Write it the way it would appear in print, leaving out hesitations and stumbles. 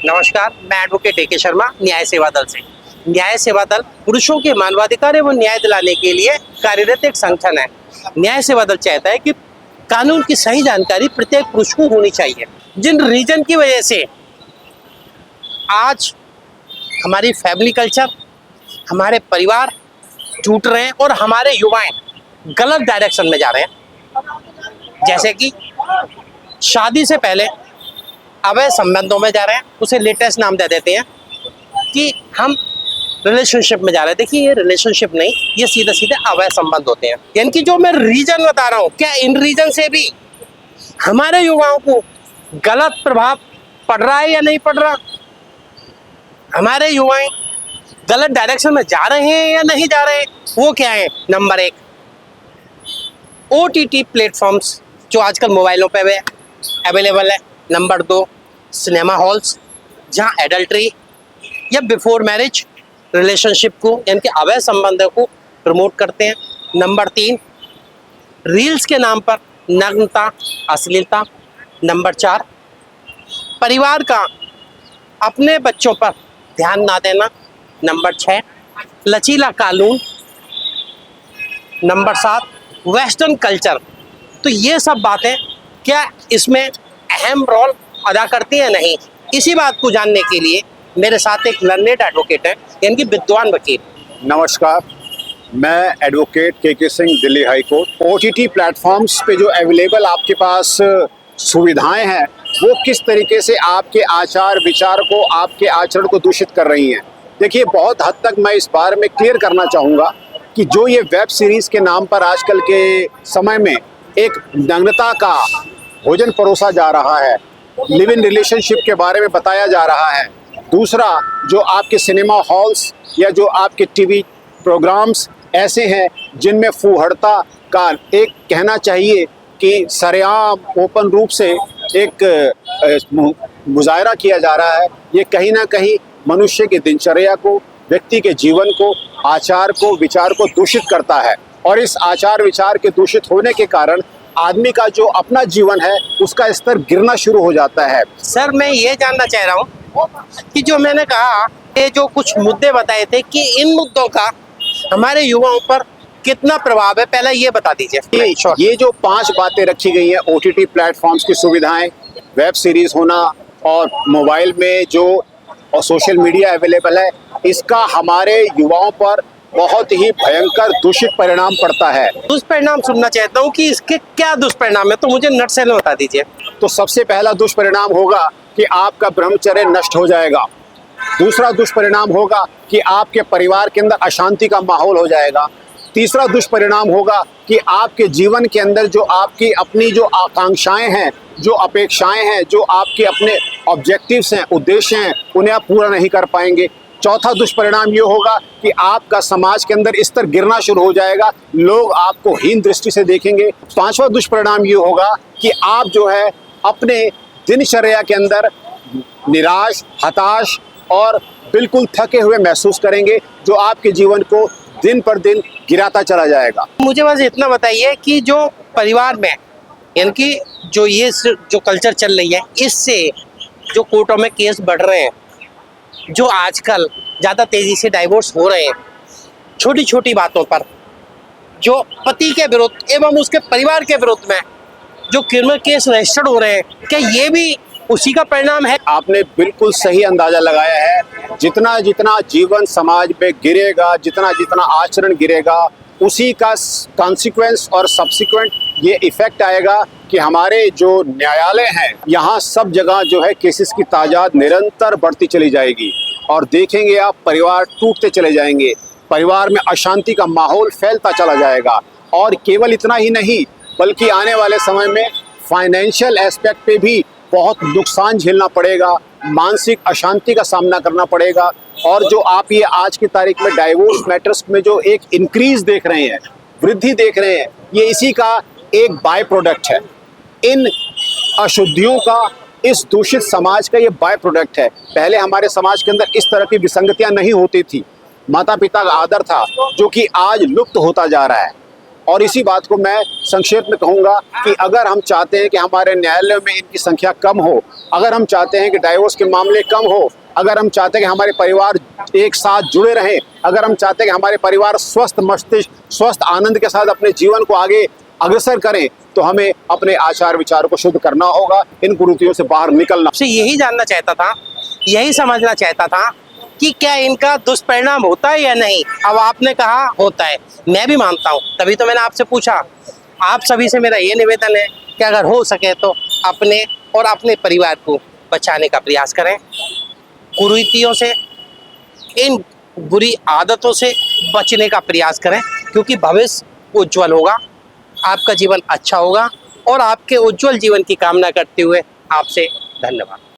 नमस्कार, मैं एडवोकेट ए के शर्मा न्याय सेवा दल से। न्याय सेवा दल पुरुषों के मानवाधिकार एवं न्याय दिलाने के लिए कार्यरत एक संगठन है। न्याय सेवा दल चाहता है कि कानून की सही जानकारी प्रत्येक पुरुष को होनी चाहिए। जिन रीजन की वजह से आज हमारी फैमिली कल्चर, हमारे परिवार टूट रहे हैं और हमारे युवाएं गलत डायरेक्शन में जा रहे हैं, जैसे कि शादी से पहले अवैध संबंधों में जा रहे हैं, उसे लेटेस्ट नाम दे देते हैं कि हम रिलेशनशिप में जा रहे हैं। देखिए, ये रिलेशनशिप नहीं, ये सीधे सीधे अवैध संबंध होते हैं। यानी कि जो मैं रीजन बता रहा हूँ, क्या इन रीजन से भी हमारे युवाओं को गलत प्रभाव पड़ रहा है या नहीं पड़ रहा? हमारे युवाएं गलत डायरेक्शन में जा रहे हैं या नहीं जा रहे हैं? वो क्या है? नंबर एक, OTT प्लेटफॉर्म्स जो आजकल मोबाइलों पे अवेलेबल है। नंबर दो, सिनेमा हॉल्स जहाँ एडल्ट्री या बिफोर मैरिज रिलेशनशिप को यानी कि अवैध संबंधों को प्रमोट करते हैं। नंबर तीन, रील्स के नाम पर नग्नता, अश्लीलता। नंबर चार, परिवार का अपने बच्चों पर ध्यान ना देना। नंबर छः, लचीला कानून। नंबर सात, वेस्टर्न कल्चर। तो ये सब बातें क्या इसमें अहम रोल अदा करती है? नहीं। इसी बात को जानने के लिए मेरे साथ एक लर्नेड एडवोकेट है, यानी कि विद्वान वकील। नमस्कार, मैं एडवोकेट के Singh, Delhi high court. OTT platforms पे जो अवेलेबल आपके पास सुविधाएं हैं, वो किस तरीके से आपके आचार विचार को, आपके आचरण को दूषित कर रही हैं। देखिए, बहुत हद तक मैं इस बारे में क्लियर करना चाहूँगा कि जो ये वेब सीरीज़ के नाम पर आजकल के समय में एक नग्नता का भोजन परोसा जा रहा है, लिव इन रिलेशनशिप के बारे में बताया जा रहा है। दूसरा, जो आपके सिनेमा हॉल्स या जो आपके टीवी प्रोग्राम्स ऐसे हैं जिनमें फूहड़ता का एक कहना चाहिए कि सरेआम ओपन रूप से एक मुजाहरा किया जा रहा है, ये कहीं ना कहीं मनुष्य की दिनचर्या को, व्यक्ति के जीवन को, आचार को, विचार को दूषित करता है। और इस आचार विचार के दूषित होने के कारण आदमी का जो अपना जीवन है उसका स्तर गिरना शुरू हो जाता है। सर, मैं ये जानना चाह रहा हूँ कि जो मैंने कहा, ये जो कुछ मुद्दे बताए थे, कि इन मुद्दों का हमारे युवाओं पर कितना प्रभाव है, पहले ये बता दीजिए। ये जो 5 बातें रखी गई हैं, OTT प्लेटफॉर्म्स की सुविधाएं, वेब सीरीज होना और मोबाइल में जो और सोशल मीडिया अवेलेबल है, इसका हमारे युवाओं पर बहुत ही भयंकर दूषित परिणाम पड़ता है। दुष्परिणाम सुनना चाहता हूँ कि इसके क्या दुष्परिणाम है, तो मुझे नटशेल में बता दीजिए। तो सबसे पहला दुष्परिणाम होगा कि आपका ब्रह्मचर्य नष्ट हो जाएगा। दूसरा दुष्परिणाम होगा कि आपके परिवार के अंदर अशांति का माहौल हो जाएगा। तीसरा दुष्परिणाम होगा कि आपके जीवन के अंदर जो आपकी अपनी जो आकांक्षाएं हैं, जो अपेक्षाएं हैं, जो आपके अपने ऑब्जेक्टिव्स हैं, उद्देश्य हैं, उन्हें आप पूरा नहीं कर पाएंगे। चौथा दुष्परिणाम ये होगा कि आपका समाज के अंदर स्तर गिरना शुरू हो जाएगा, लोग आपको हीन दृष्टि से देखेंगे। पांचवा दुष्परिणाम ये होगा कि आप जो है अपने दिनचर्या के अंदर निराश, हताश और बिल्कुल थके हुए महसूस करेंगे, जो आपके जीवन को दिन पर दिन गिराता चला जाएगा। मुझे बस इतना बताइए कि जो परिवार में यानी कि जो ये जो कल्चर चल रही है, इससे जो कोर्टों में केस बढ़ रहे हैं, जो आजकल ज़्यादा तेज़ी से डाइवोर्स हो रहे हैं, छोटी छोटी बातों पर, जो पति के विरुद्ध एवं उसके परिवार के विरुद्ध में जो क्रिमिनल केस रजिस्टर्ड हो रहे हैं, क्या ये भी उसी का परिणाम है? आपने बिल्कुल सही अंदाजा लगाया है। जितना जितना जीवन समाज में गिरेगा, जितना जितना आचरण गिरेगा, उसी का कॉन्सिक्वेंस और सब्सिक्वेंट ये इफेक्ट आएगा कि हमारे जो न्यायालय हैं, यहाँ सब जगह जो है केसेस की तादाद निरंतर बढ़ती चली जाएगी। और देखेंगे आप, परिवार टूटते चले जाएंगे, परिवार में अशांति का माहौल फैलता चला जाएगा। और केवल इतना ही नहीं, बल्कि आने वाले समय में फाइनेंशियल एस्पेक्ट पे भी बहुत नुकसान झेलना पड़ेगा, मानसिक अशांति का सामना करना पड़ेगा। और जो आप ये आज की तारीख में डाइवोर्स मैटर्स में जो एक इंक्रीज देख रहे हैं, वृद्धि देख रहे हैं, ये इसी का एक बाय प्रोडक्ट है। इन अशुद्धियों का, इस दूषित समाज का ये बाय प्रोडक्ट है। पहले हमारे समाज के अंदर इस तरह की विसंगतियां नहीं होती थी, माता पिता का आदर था, जो कि आज लुप्त होता जा रहा है। और इसी बात को मैं संक्षेप में कहूँगा कि अगर हम चाहते हैं कि हमारे न्यायालयों में इनकी संख्या कम हो, अगर हम चाहते हैं कि डाइवोर्स के मामले कम हो, अगर हम चाहते हैं कि हमारे परिवार एक साथ जुड़े रहें, अगर हम चाहते हैं कि हमारे परिवार स्वस्थ मस्तिष्क, स्वस्थ आनंद के साथ अपने जीवन को आगे अग्रसर करें, तो हमें अपने आचार विचार को शुद्ध करना होगा, इन कुरीतियों से बाहर निकलना। आपसे यही जानना चाहता था, यही समझना चाहता था कि क्या इनका दुष्परिणाम होता है या नहीं। अब आपने कहा होता है, मैं भी मानता हूँ, तभी तो मैंने आपसे पूछा। आप सभी से मेरा ये निवेदन है कि अगर हो सके तो अपने और अपने परिवार को बचाने का प्रयास करें, कुरीतियों से, इन बुरी आदतों से बचने का प्रयास करें, क्योंकि भविष्य उज्जवल होगा, आपका जीवन अच्छा होगा। और आपके उज्जवल जीवन की कामना करते हुए आपसे धन्यवाद।